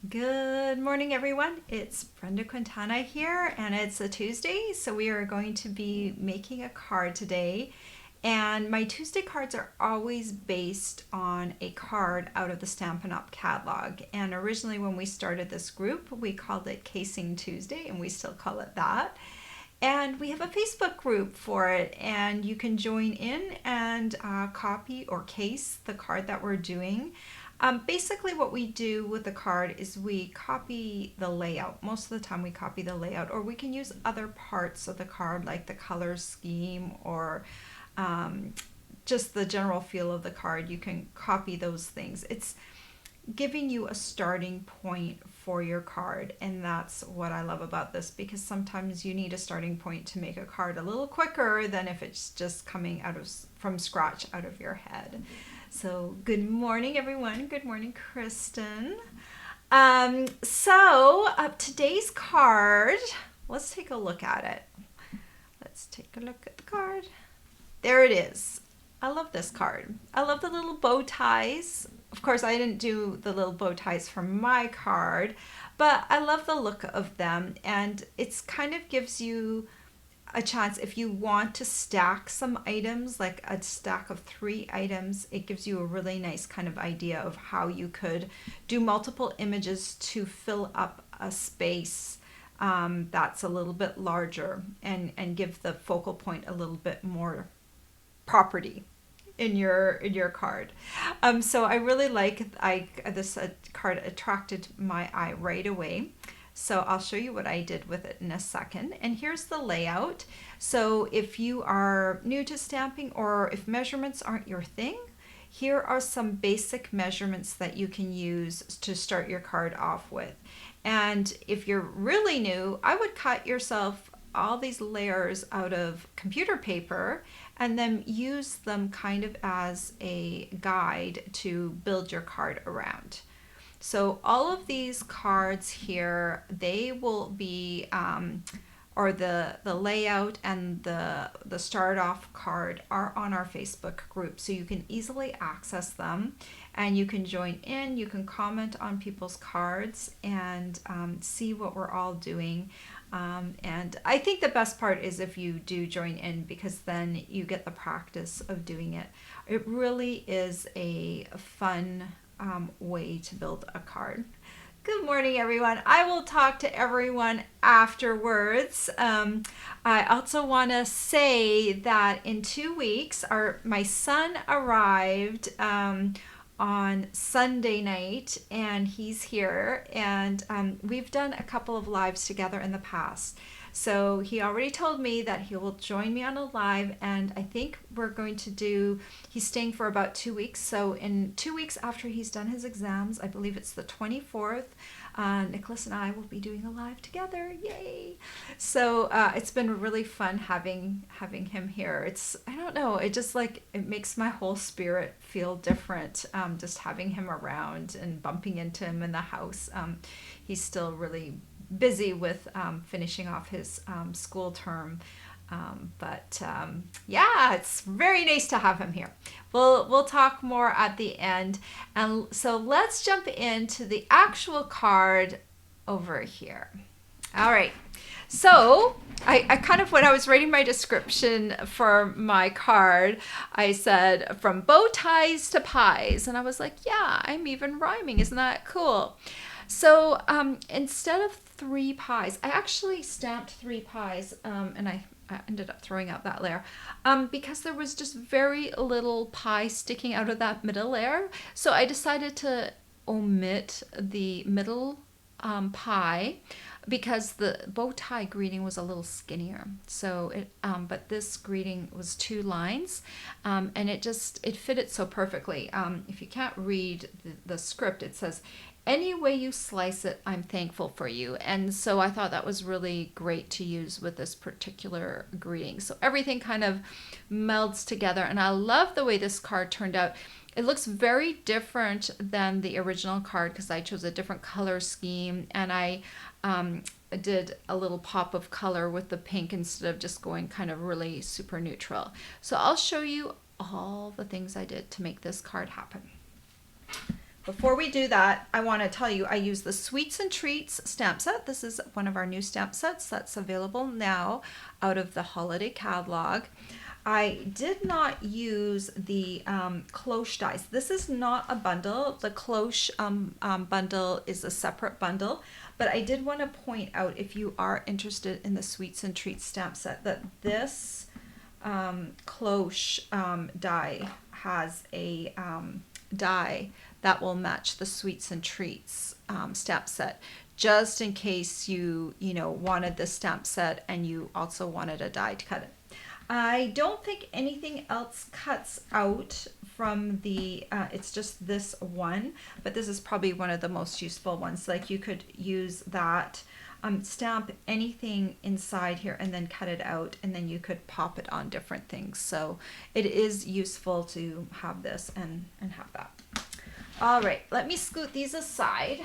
Good morning, everyone. It's Brenda Quintana here, and it's a Tuesday, so we are going to be making a card today. And my Tuesday cards are always based on a card out of the Stampin' Up catalog. And originally, when we started this group, we called it Casing Tuesday, and we still call it that. And we have a Facebook group for it, and you can join in and copy or case the card that we're doing. Basically, what we do with the card is we copy the layout. Most of the time, we copy the layout, or we can use other parts of the card, like the color scheme or just the general feel of the card. You can copy those things. It's giving you a starting point for your card, and that's what I love about this, because sometimes you need a starting point to make a card a little quicker than if it's just coming from scratch out of your head. So good morning, everyone. Good morning, Kristen. Today's card, let's take a look at it. Let's take a look at the card. There it is. I love this card. I love the little bow ties. Of course, I didn't do the little bow ties for my card, but I love the look of them, and it's kind of gives you a chance if you want to stack some items, like a stack of 3 items. It gives you a really nice kind of idea of how you could do multiple images to fill up a space that's a little bit larger, and give the focal point a little bit more property in your card. So I really like this card attracted my eye right away. So I'll show you what I did with it in a second. And here's the layout. So if you are new to stamping, or if measurements aren't your thing, here are some basic measurements that you can use to start your card off with. And if you're really new, I would cut yourself all these layers out of computer paper and then use them kind of as a guide to build your card around. So all of these cards here, they will be, or the layout and the start off card are on our Facebook group. So you can easily access them, and you can join in, you can comment on people's cards, and see what we're all doing. And I think the best part is if you do join in, because then you get the practice of doing it. It really is a fun way to build a card. Good morning, everyone. I will talk to everyone afterwards. I also want to say that in 2 weeks, my son arrived on Sunday night, and he's here, and we've done a couple of lives together in the past. So he already told me that he will join me on a live, and I think we're going to he's staying for about 2 weeks. So in 2 weeks after he's done his exams, I believe it's the 24th, Nicholas and I will be doing a live together. Yay! So it's been really fun having him here. I don't know, it just it makes my whole spirit feel different, just having him around and bumping into him in the house. He's still really busy with finishing off his school term, but yeah, it's very nice to have him here. We'll talk more at the end, and so let's jump into the actual card over here. All right, so I kind of, when I was writing my description for my card, I said from bow ties to pies, and I was like, yeah, I'm even rhyming. Isn't that cool? So instead of 3 pies, I actually stamped 3 pies, and I ended up throwing out that layer because there was just very little pie sticking out of that middle layer. So I decided to omit the middle pie, because the bow tie greeting was a little skinnier. So but this greeting was 2 lines, and it fit it so perfectly. If you can't read the script, it says, "Any way you slice it, I'm thankful for you." And so I thought that was really great to use with this particular greeting. So everything kind of melds together, and I love the way this card turned out. It looks very different than the original card because I chose a different color scheme, and I did a little pop of color with the pink instead of just going kind of really super neutral. So I'll show you all the things I did to make this card happen. Before we do that, I want to tell you I use the Sweets and Treats stamp set. This is one of our new stamp sets that's available now out of the holiday catalog. I did not use the cloche dies. This is not a bundle. The cloche bundle is a separate bundle, but I did want to point out, if you are interested in the Sweets and Treats stamp set, that this cloche die has a die that will match the Sweets and Treats stamp set, just in case you wanted the stamp set and you also wanted a die to cut it. I don't think anything else cuts out from the, it's just this one, but this is probably one of the most useful ones. Like you could use that, stamp anything inside here and then cut it out, and then you could pop it on different things. So it is useful to have this and have that. All right, let me scoot these aside,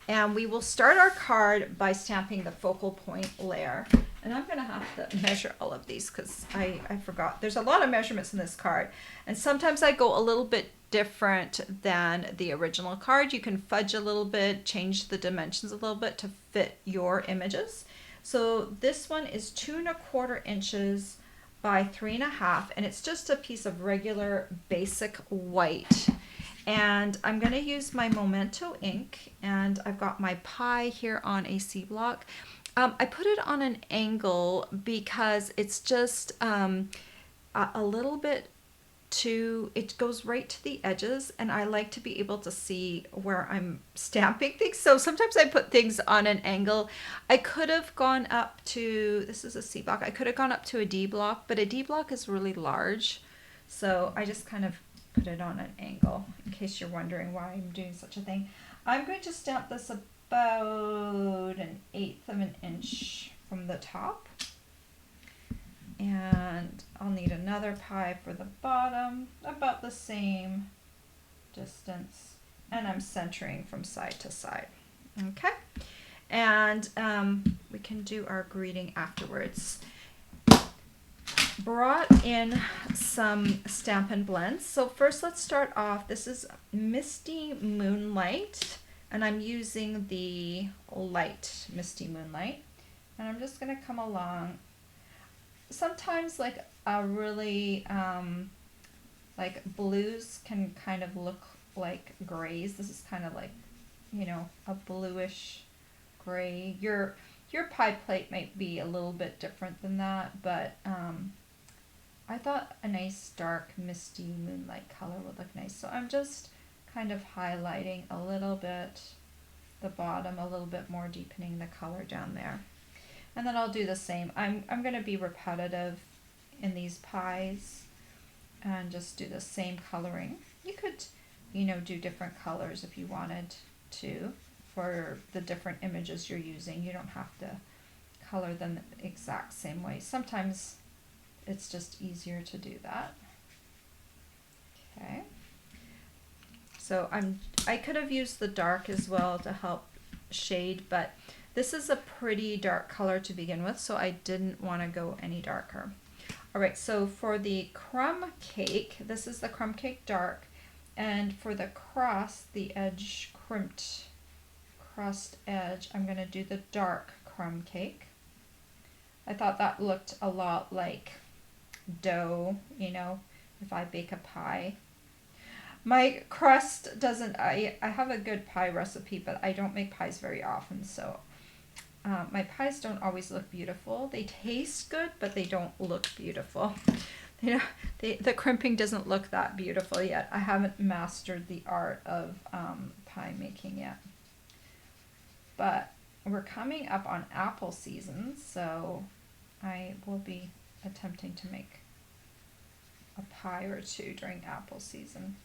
and we will start our card by stamping the focal point layer. And I'm gonna have to measure all of these because I forgot. There's a lot of measurements in this card, and sometimes I go a little bit different than the original card. You can fudge a little bit, change the dimensions a little bit to fit your images. So this one is 2 1/4 inches by 3 1/2, and it's just a piece of regular basic white. And I'm going to use my Memento ink, and I've got my pie here on a C block. I put it on an angle because it's just a little bit too, it goes right to the edges, and I like to be able to see where I'm stamping things. So sometimes I put things on an angle. I could have gone up to, this is a C block, I could have gone up to a D block, but a D block is really large. So I just kind of put it on an angle, in case you're wondering why I'm doing such a thing. I'm going to stamp this about 1/8 of an inch from the top. And I'll need another pie for the bottom, about the same distance. And I'm centering from side to side. Okay. And we can do our greeting afterwards. Brought in some Stampin' Blends. So first let's start off. This is Misty Moonlight, and I'm using the light Misty Moonlight. And I'm just gonna come along. Sometimes like a really, like blues can kind of look like grays. This is kind of like, a bluish gray. Your pie plate might be a little bit different than that, but I thought a nice dark misty moonlight color would look nice. So I'm just kind of highlighting a little bit the bottom, a little bit more, deepening the color down there. And then I'll do the same. I'm going to be repetitive in these pies and just do the same coloring. You could, do different colors if you wanted to for the different images you're using. You don't have to color them the exact same way. Sometimes it's just easier to do that. Okay. So I could have used the dark as well to help shade, but this is a pretty dark color to begin with, so I didn't want to go any darker. All right, so for the Crumb Cake, this is the Crumb Cake dark, and for the cross, the edge crimped crust edge, I'm going to do the dark Crumb Cake. I thought that looked a lot like dough, if I bake a pie. My crust doesn't, I have a good pie recipe, but I don't make pies very often, so my pies don't always look beautiful. They taste good, but they don't look beautiful. The crimping doesn't look that beautiful yet. I haven't mastered the art of pie making yet. But we're coming up on apple season, so I will be attempting to make a pie or two during apple season.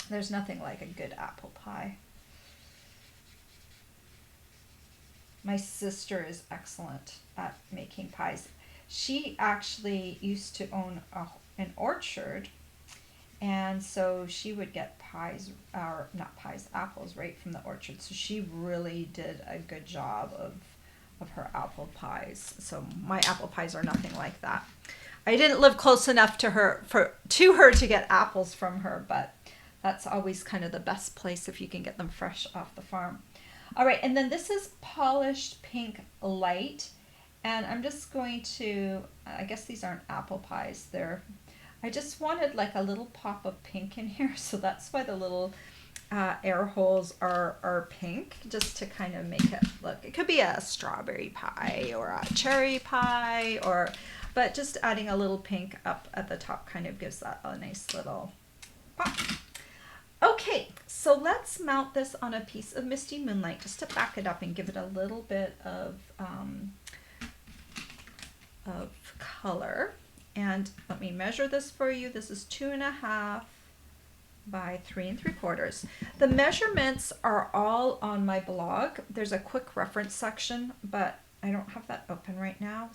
There's nothing like a good apple pie. My sister is excellent at making pies. She actually used to own an orchard, and so she would get pies, or not pies, apples right from the orchard. So she really did a good job of her apple pies. So my apple pies are nothing like that. I didn't live close enough to her to get apples from her, but That's always kind of the best place if you can get them fresh off the farm. All right, and then this is Polished Pink Light. And I'm just going to, I guess these aren't apple pies. I just wanted like a little pop of pink in here. So that's why the little air holes are pink, just to kind of make it look. It could be a strawberry pie or a cherry pie, but just adding a little pink up at the top kind of gives that a nice little pop. Okay, so let's mount this on a piece of Misty Moonlight just to back it up and give it a little bit of color. And let me measure this for you. This is 2.5 by 3 3/4. The measurements are all on my blog. There's a quick reference section, but I don't have that open right now.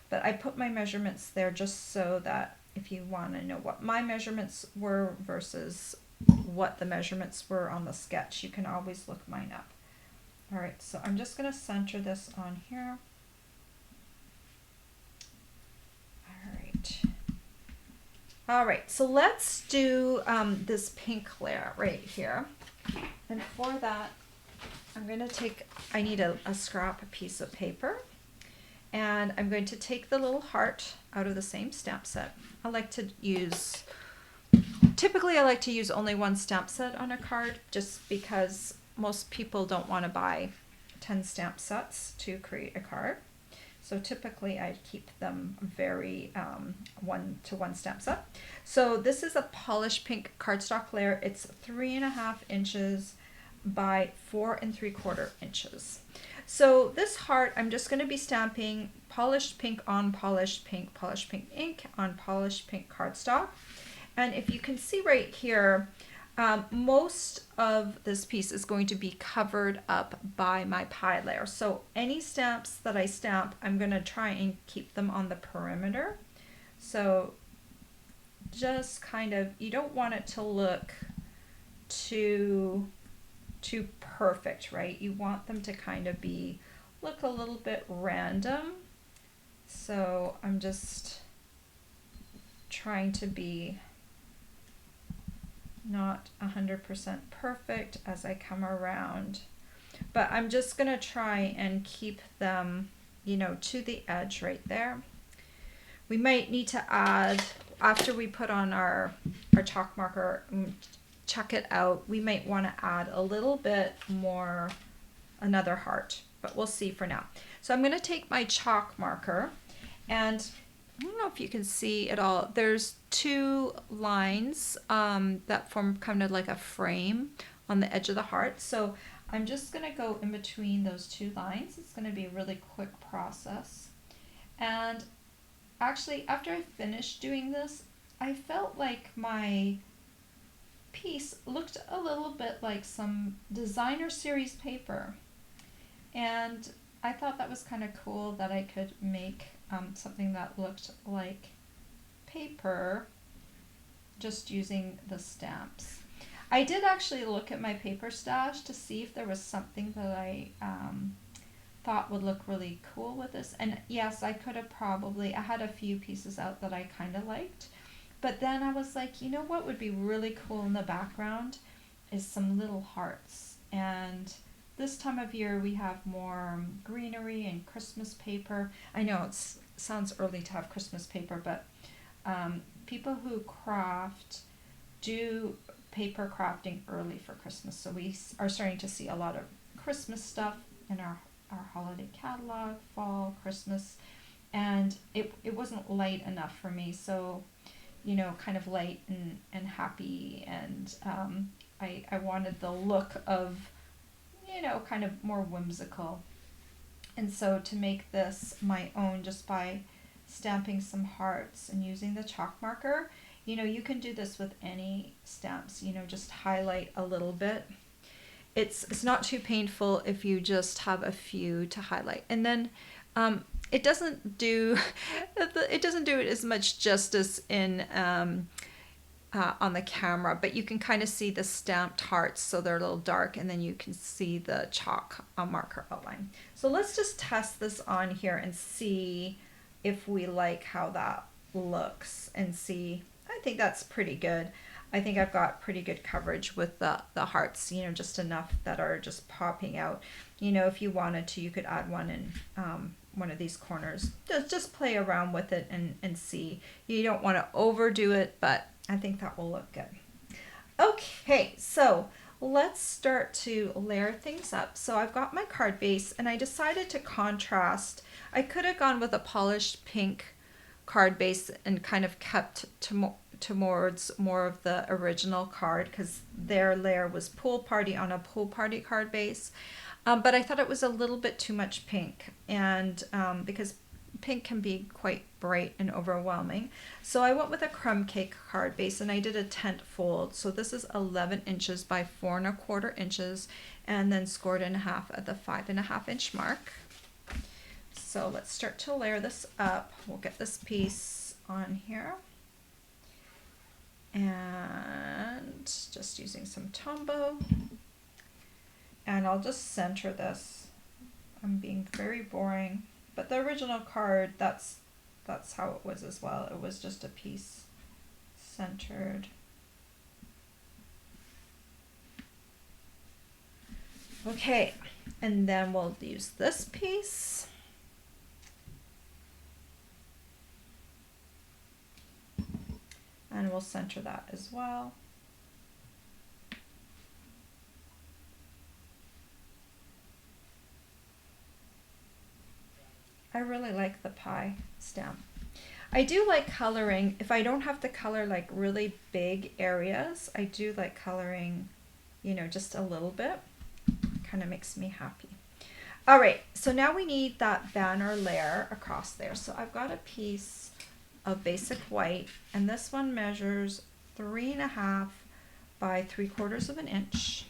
But I put my measurements there just so that if you want to know what my measurements were versus what the measurements were on the sketch, you can always look mine up. All right, so I'm just going to center this on here. All right, so let's do this pink layer right here. And for that, I'm going to I need a scrap piece of paper. And I'm going to take the little heart out of the same stamp set. Typically I like to use only one stamp set on a card, just because most people don't want to buy 10 stamp sets to create a card. So typically I keep them very 1-to-1 stamp set. So this is a polished pink cardstock layer. It's 3.5 inches by 4 3/4 inches. So this heart, I'm just going to be stamping polished pink on polished pink ink on polished pink cardstock. And if you can see right here, most of this piece is going to be covered up by my pie layer. So any stamps that I stamp, I'm going to try and keep them on the perimeter. So just kind of, you don't want it to look too perfect, right? You want them to kind of look a little bit random. So I'm just trying to be not 100% perfect as I come around, but I'm just gonna try and keep them, to the edge right there. We might need to add, after we put on our chalk marker, check it out, we might want to add a little bit more, another heart, but we'll see for now. So I'm going to take my chalk marker, and I don't know if you can see at all, there's 2 lines that form kind of like a frame on the edge of the heart. So I'm just going to go in between those 2 lines. It's going to be a really quick process. And actually, after I finished doing this, I felt like my piece looked a little bit like some designer series paper. And I thought that was kind of cool that I could make something that looked like paper just using the stamps. I did actually look at my paper stash to see if there was something that I thought would look really cool with this. And yes, I could have I had a few pieces out that I kind of liked. But then I was like, you know what would be really cool in the background is some little hearts. And this time of year we have more greenery and Christmas paper. I know it sounds early to have Christmas paper, but people who craft do paper crafting early for Christmas. So we are starting to see a lot of Christmas stuff in our holiday catalog, fall, Christmas, and it wasn't light enough for me. So, kind of light and happy, and I wanted the look of, kind of more whimsical. And so to make this my own just by stamping some hearts and using the chalk marker, you can do this with any stamps, just highlight a little bit. It's not too painful if you just have a few to highlight. And then it doesn't do it as much justice in on the camera, but you can kind of see the stamped hearts, so they're a little dark, and then you can see the chalk marker outline. So let's just test this on here and see if we like how that looks, and see. I think that's pretty good. I think I've got pretty good coverage with the hearts, you know, just enough that are just popping out. You know, if you wanted to, you could add one in one of these corners. Just play around with it and see. You don't want to overdo it, but I think that will look good. Okay, so let's start to layer things up. So I've got my card base and I decided to contrast. I could have gone with a polished pink card base and kind of kept towards more of the original card because their layer was pool party on a pool party card base. But I thought it was a little bit too much pink, and because pink can be quite bright and overwhelming. So I went with a Crumb Cake card base and I did a tent fold. So this is 11 inches by 4¼ inches and then scored in half at the 5½ inch mark. So let's start to layer this up. We'll get this piece on here. And just using some Tombow. And I'll just center this. I'm being very boring. But the original card, that's how it was as well. It was just a piece centered. Okay, and then we'll use this piece. And we'll center that as well. I really like the pie stamp. I do like coloring. If I don't have to color like really big areas, I do like coloring, you know, just a little bit. Kind of makes me happy. All right, so now we need that banner layer across there. So I've got a piece of basic white, and this one measures 3½ by 3/4 inch.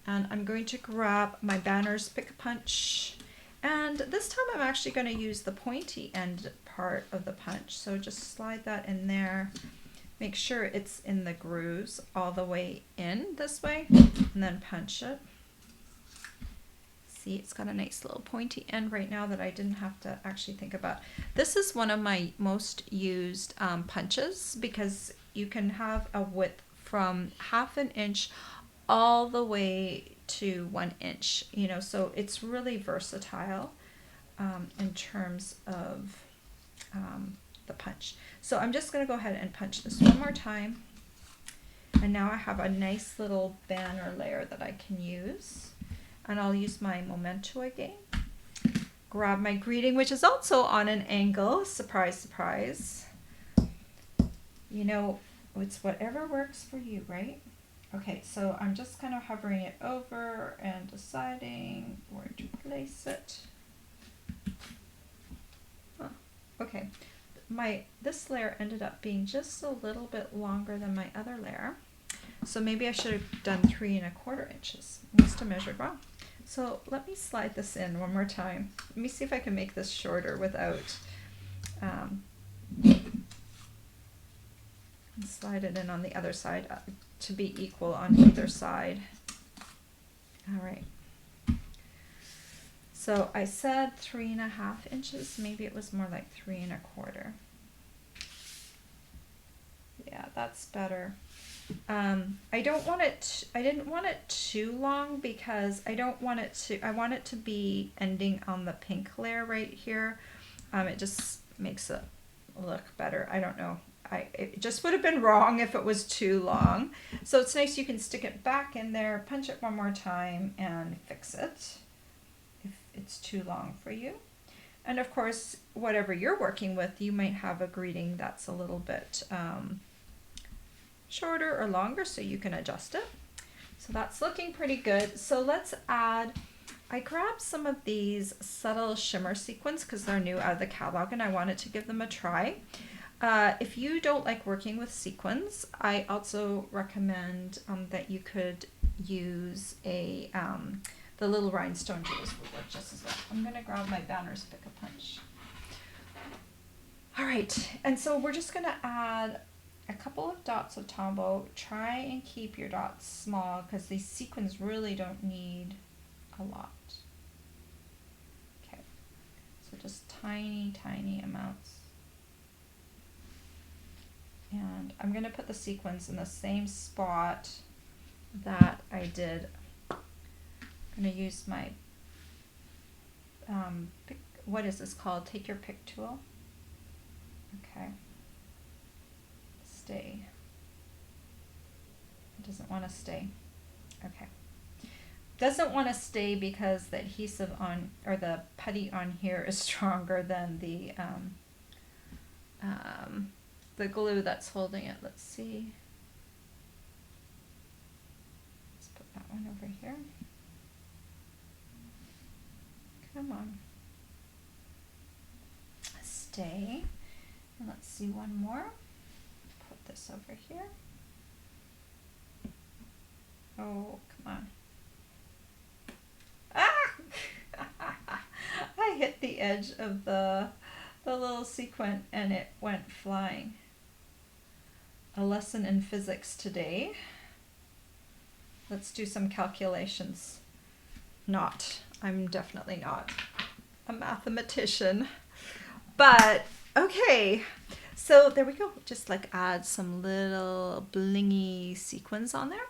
And I'm going to grab my banner's pick a punch. And this time I'm actually going to use the pointy end part of the punch. So just slide that in there. Make sure it's in the grooves all the way in this way, and then punch it. See, it's got a nice little pointy end right now that I didn't have to actually think about. This is one of my most used punches because you can have a width from 1/2 inch all the way to 1 inch, you know, so it's really versatile in terms of the punch. So I'm just going to go ahead and punch this one more time. And now I have a nice little banner layer that I can use. And I'll use my Memento again. Grab my greeting, which is also on an angle. Surprise, surprise. You know, it's whatever works for you, right? Okay, so I'm just kind of hovering it over and deciding where to place it. Huh. Okay, this layer ended up being just a little bit longer than my other layer. So maybe I should have done 3¼ inches. I must have measured wrong. So let me slide this in one more time. Let me see if I can make this shorter without slide it in on the other side to be equal on either side. All right. So I said 3½ inches. Maybe it was more like 3¼ Yeah, that's better. I don't want it, I didn't want it too long because I want it to be ending on the pink layer right here. It just makes it look better. I don't know. It just would have been wrong if it was too long. So it's nice you can stick it back in there, punch it one more time and fix it if it's too long for you. And of course, whatever you're working with, you might have a greeting that's a little bit shorter or longer, so you can adjust it. So that's looking pretty good. So let's add, I grabbed some of these subtle shimmer sequins because they're new out of the catalog and I wanted to give them a try. If you don't like working with sequins, I also recommend that you could use the little rhinestone jewels would work just as well. I'm going to grab my banner's pick a punch. All right, and so we're just going to add a couple of dots of Tombow. Try and keep your dots small because these sequins really don't need a lot. Okay, so just tiny, tiny amounts. And I'm going to put the sequins in the same spot that I did. I'm going to use my, pick, what is this called? Take your pick tool. Okay. Stay. It doesn't want to stay. Okay. Doesn't want to stay because the adhesive on, or the putty on here is stronger than the glue that's holding it. Let's see. Let's put that one over here. Come on. Stay. And let's see one more. Put this over here. Oh, come on. Ah! I hit the edge of the little sequin and it went flying. A lesson in physics today. Let's do some calculations. Not. I'm definitely not a mathematician. But, okay. So there we go. Just like add some little blingy sequins on there.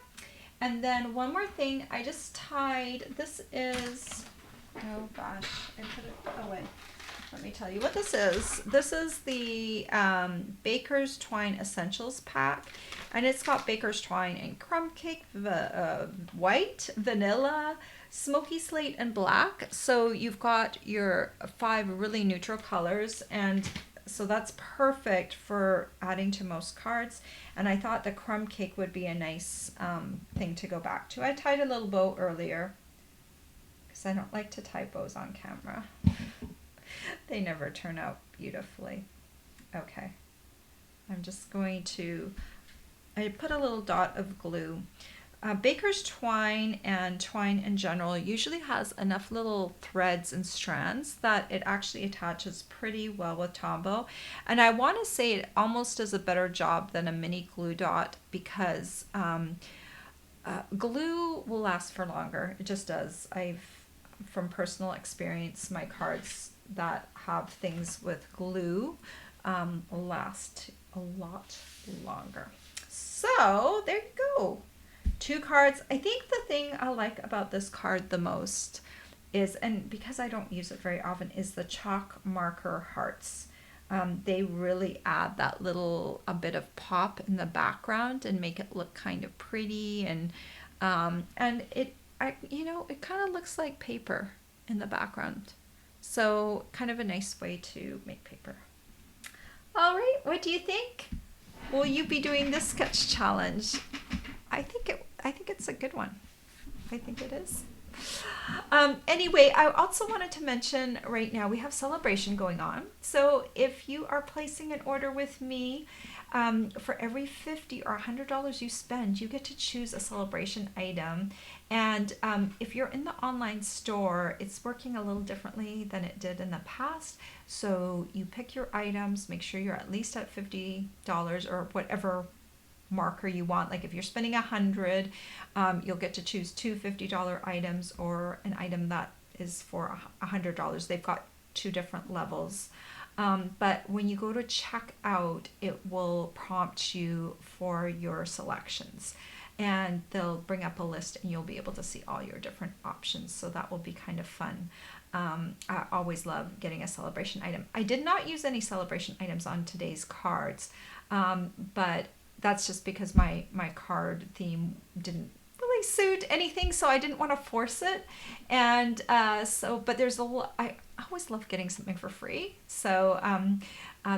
And then one more thing, I just tied, this is, oh gosh, I put it away. Let me tell you what this is. This is the Baker's Twine Essentials pack. And it's got Baker's Twine and Crumb Cake, white, vanilla, smoky slate, and black. So you've got your 5 really neutral colors, and so that's perfect for adding to most cards. And I thought the Crumb Cake would be a nice thing to go back to. I tied a little bow earlier because I don't like to tie bows on camera. They never turn out beautifully. Okay, I'm just going to, I put a little dot of glue. Baker's Twine and Twine in general usually has enough little threads and strands that it actually attaches pretty well with Tombow. And I want to say it almost does a better job than a mini glue dot because glue will last for longer. It just does. From personal experience, my cards that have things with glue last a lot longer. So there you go. 2 cards. I think the thing I like about this card the most is, and because I don't use it very often, is the chalk marker hearts. They really add that a bit of pop in the background and make it look kind of pretty, and it kind of looks like paper in the background. So kind of a nice way to make paper. All right, what do you think? Will you be doing this sketch challenge? I think it's a good one. I think it is. Anyway, I also wanted to mention right now we have celebration going on. So if you are placing an order with me, for every $50 or $100 you spend, you get to choose a celebration item. And if you're in the online store, it's working a little differently than it did in the past. So you pick your items, make sure you're at least at $50 or whatever marker you want. Like if you're spending $100, you'll get to choose 2 $50 items or an item that is for $100. They've got 2 different levels. But when you go to check out, it will prompt you for your selections, and they'll bring up a list and you'll be able to see all your different options. So that will be kind of fun. I always love getting a celebration item. I did not use any celebration items on today's cards, but that's just because my card theme didn't really suit anything, so I didn't want to force it. And but there's I always love getting something for free, so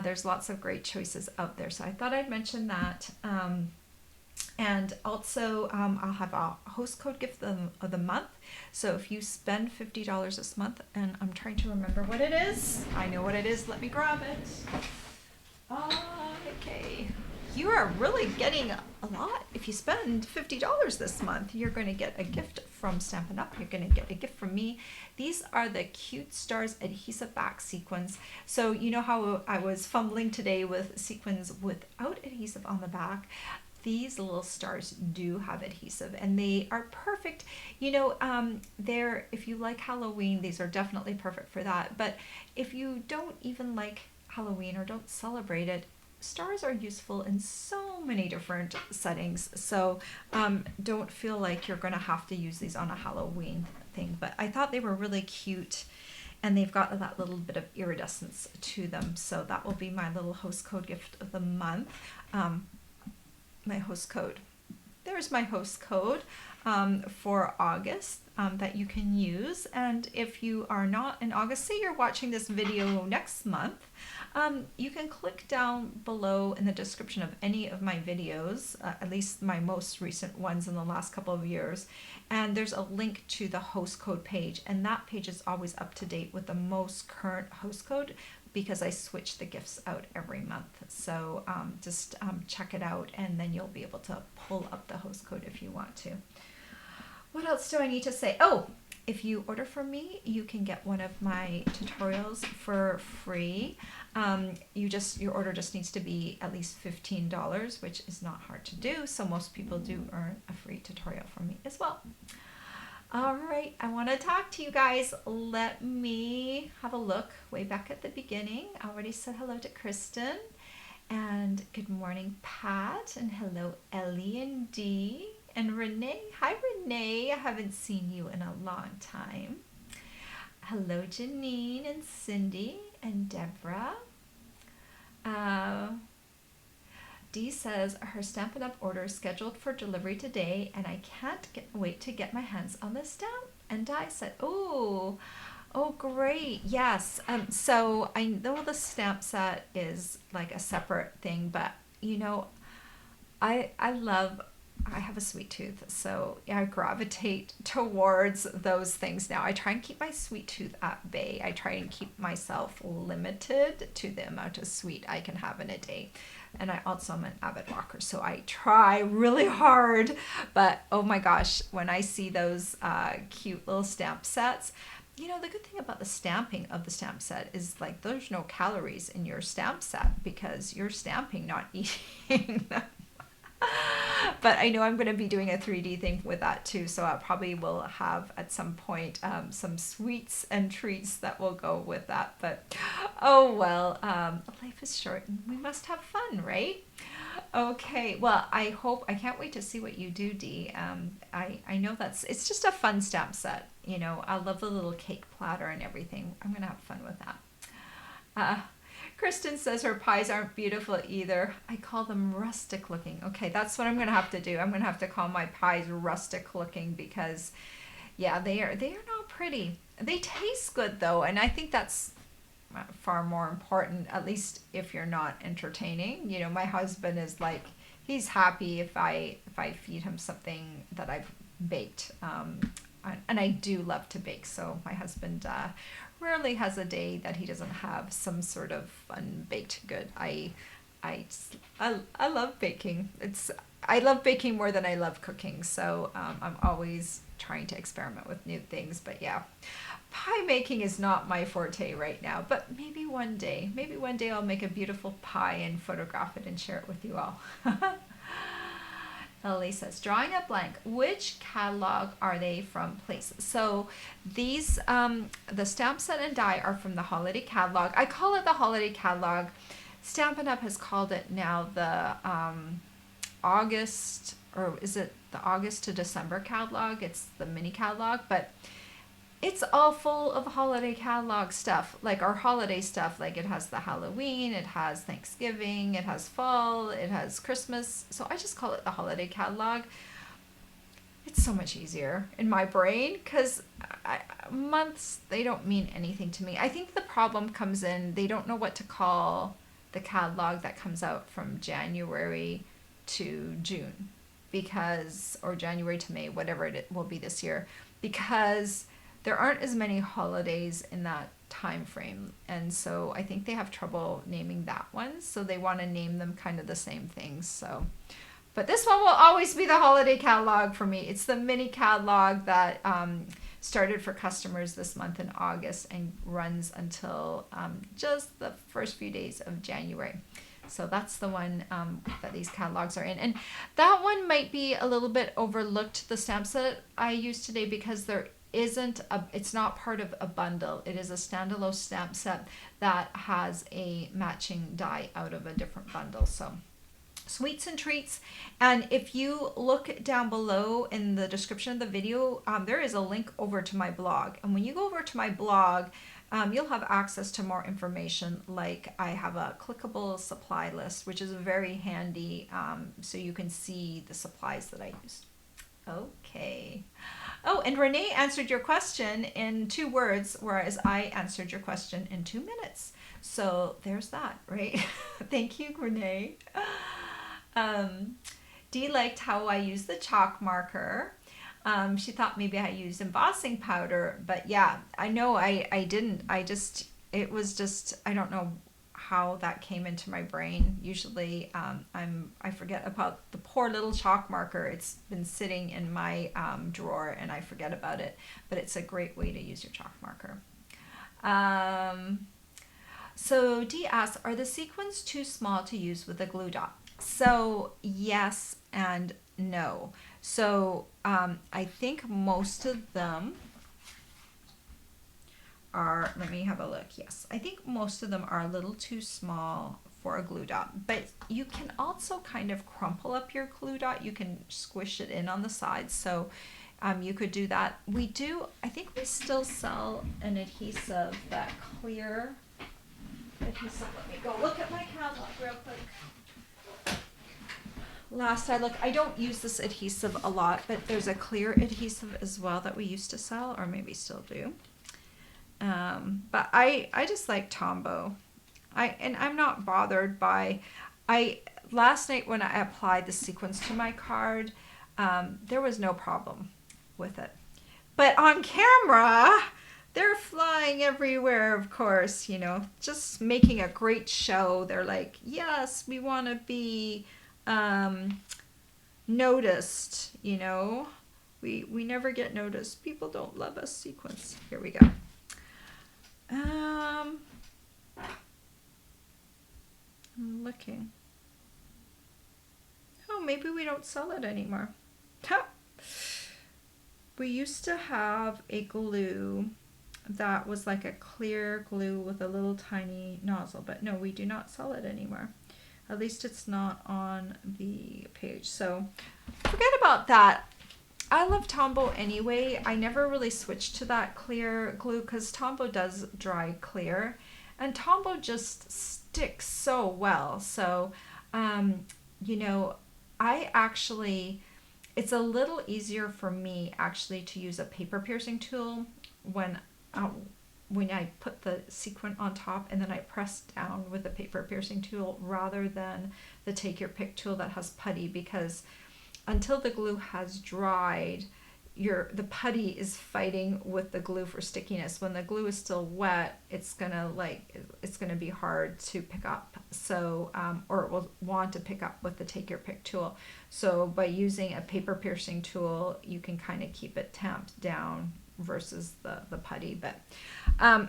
there's lots of great choices out there. So I thought I'd mention that. And also I'll have a host code gift of the month. So if you spend $50 this month, and I'm trying to remember what it is. I know what it is. Let me grab it. Okay. You are really getting a lot. If you spend $50 this month, you're going to get a gift from Stampin' Up. You're going to get a gift from me. These are the Cute Stars adhesive back sequins. So you know how I was fumbling today with sequins without adhesive on the back? These little stars do have adhesive, and they are perfect. You know, if you like Halloween, these are definitely perfect for that. But if you don't even like Halloween or don't celebrate it, stars are useful in so many different settings. So don't feel like you're going to have to use these on a Halloween thing. But I thought they were really cute. And they've got that little bit of iridescence to them. So that will be my little host code gift of the month. My host code. There's my host code for August that you can use. And if you are not in August, say you're watching this video next month, you can click down below in the description of any of my videos, at least my most recent ones in the last couple of years, and there's a link to the host code page, and that page is always up to date with the most current host code because I switch the gifts out every month. So just check it out, and then you'll be able to pull up the host code if you want to. What else do I need to say? Oh, if you order from me, you can get one of my tutorials for free. Your order just needs to be at least $15, which is not hard to do. So most people do earn a free tutorial from me as well. All right, I want to talk to you guys. Let me have a look way back at the beginning. I already said hello to Kristen, and good morning, Pat, and hello, Ellie and Dee. And Renee, hi Renee, I haven't seen you in a long time. Hello Janine and Cindy and Deborah. Dee says her Stampin' Up! Order is scheduled for delivery today, and I can't wait to get my hands on the stamp and die set. Oh great, yes. So I know the stamp set is like a separate thing, but you know, I have a sweet tooth, so I gravitate towards those things now. I try and keep my sweet tooth at bay. I try and keep myself limited to the amount of sweet I can have in a day. And I also am an avid walker, so I try really hard. But oh my gosh, when I see those cute little stamp sets, you know, the good thing about the stamping of the stamp set is like there's no calories in your stamp set because you're stamping, not eating them. But I know I'm going to be doing a 3D thing with that too, so I probably will have at some point some sweets and treats that will go with that. But oh well, life is short and we must have fun, right? Okay, well, I can't wait to see what you do, Dee. I know it's just a fun stamp set. You know, I love the little cake platter and everything. I'm going to have fun with that. Kristen says her pies aren't beautiful either. I call them rustic looking. Okay, that's what I'm going to have to do. I'm going to have to call my pies rustic looking because, yeah, they are not pretty. They taste good though, and I think that's far more important, at least if you're not entertaining. You know, my husband is like, he's happy if I feed him something that I've baked. And I do love to bake, so my husband rarely has a day that he doesn't have some sort of fun baked good. I love baking. I love baking more than I love cooking, so I'm always trying to experiment with new things. But yeah, pie making is not my forte right now, but maybe one day I'll make a beautiful pie and photograph it and share it with you all. Ellie says, drawing a blank, which catalog are they from, please? So these, the stamp set and die are from the holiday catalog. I call it the holiday catalog. Stampin' Up! Has called it now the August, or is it the August to December catalog? It's the mini catalog, but it's all full of holiday catalog stuff, like our holiday stuff. Like it has the Halloween, it has Thanksgiving, it has fall, it has Christmas. So I just call it the holiday catalog. It's so much easier in my brain because months, they don't mean anything to me. I think the problem comes in, they don't know what to call the catalog that comes out from January to June or January to May, whatever it will be this year, because there aren't as many holidays in that time frame, and so I think they have trouble naming that one, so they want to name them kind of the same things. So, but this one will always be the holiday catalog for me. It's the mini catalog that started for customers this month in August and runs until just the first few days of January. So that's the one that these catalogs are in. And that one might be a little bit overlooked, the stamp set I used today, because there it's not part of a bundle. It is a standalone stamp set that has a matching die out of a different bundle. So sweets and treats. And if you look down below in the description of the video, there is a link over to my blog. And when you go over to my blog, you'll have access to more information. Like I have a clickable supply list, which is very handy, so you can see the supplies that I used. Okay. Oh, and Renee answered your question in 2 words, whereas I answered your question in 2 minutes. So there's that, right? Thank you, Renee. Dee liked how I used the chalk marker. She thought maybe I used embossing powder, but yeah, I know I didn't. It was just, I don't know how that came into my brain. Usually I forget about the poor little chalk marker. It's been sitting in my drawer and I forget about it, but it's a great way to use your chalk marker. So Dee asks, are the sequins too small to use with a glue dot? So yes and no. So I think most of them are, let me have a look. Yes, I think most of them are a little too small for a glue dot, but you can also kind of crumple up your glue dot. You can squish it in on the sides. So you could do that. I think we still sell an adhesive, that clear adhesive. Let me go look at my catalog real quick. Last I looked, I don't use this adhesive a lot, but there's a clear adhesive as well that we used to sell, or maybe still do. But I just like Tombow. I'm not bothered by, last night when I applied the sequins to my card, there was no problem with it. But on camera, they're flying everywhere, of course, you know, just making a great show. They're like, yes, we want to be noticed, you know. We never get noticed. People don't love us sequins. Here we go. I'm looking. Oh, maybe we don't sell it anymore. We used to have a glue that was like a clear glue with a little tiny nozzle, but no, we do not sell it anymore. At least it's not on the page. So forget about that. I love Tombow anyway. I never really switched to that clear glue because Tombow does dry clear, and Tombow just sticks so well. So, you know, it's a little easier for me actually to use a paper piercing tool when I put the sequin on top and then I press down with the paper piercing tool rather than the take your pick tool that has putty, because until the glue has dried, the putty is fighting with the glue for stickiness. When the glue is still wet, it's gonna be hard to pick up. So, or it will want to pick up with the take your pick tool. So by using a paper piercing tool, you can kind of keep it tamped down versus the putty. But I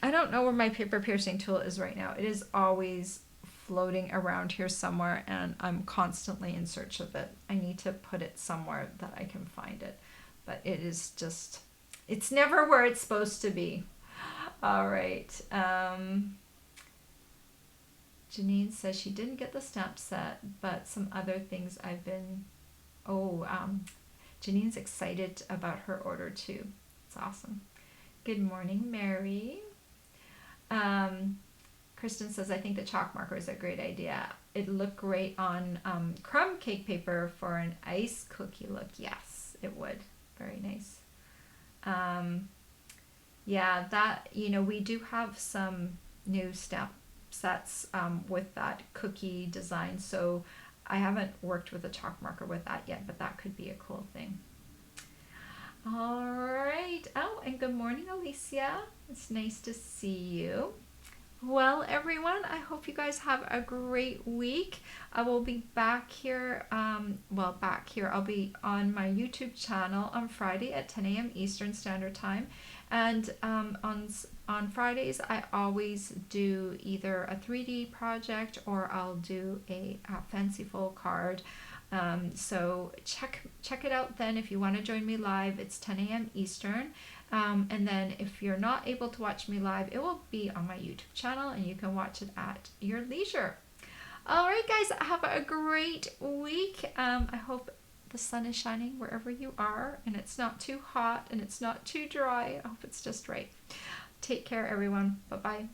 don't know where my paper piercing tool is right now. It is always floating around here somewhere and I'm constantly in search of it. I need to put it somewhere that I can find it, but it is just, it's never where it's supposed to be. All right. Janine says she didn't get the stamp set, but some other things I've been, Janine's excited about her order too. It's awesome. Good morning, Mary. Kristen says, I think the chalk marker is a great idea. It'd look great on crumb cake paper for an ice cookie look. Yes, it would. Very nice. Yeah, that, you know, we do have some new stamp sets with that cookie design. So I haven't worked with a chalk marker with that yet, but that could be a cool thing. All right. Oh, and good morning, Alicia. It's nice to see you. Well, everyone, I hope you guys have a great week. I will be back here, I'll be on my YouTube channel on Friday at 10 a.m. Eastern Standard Time. And on Fridays, I always do either a 3D project or I'll do a fanciful card. So check it out then if you want to join me live. It's 10 a.m. Eastern. And then if you're not able to watch me live, it will be on my YouTube channel and you can watch it at your leisure. All right, guys, have a great week. I hope the sun is shining wherever you are and it's not too hot and it's not too dry. I hope it's just right. Take care, everyone. Bye-bye.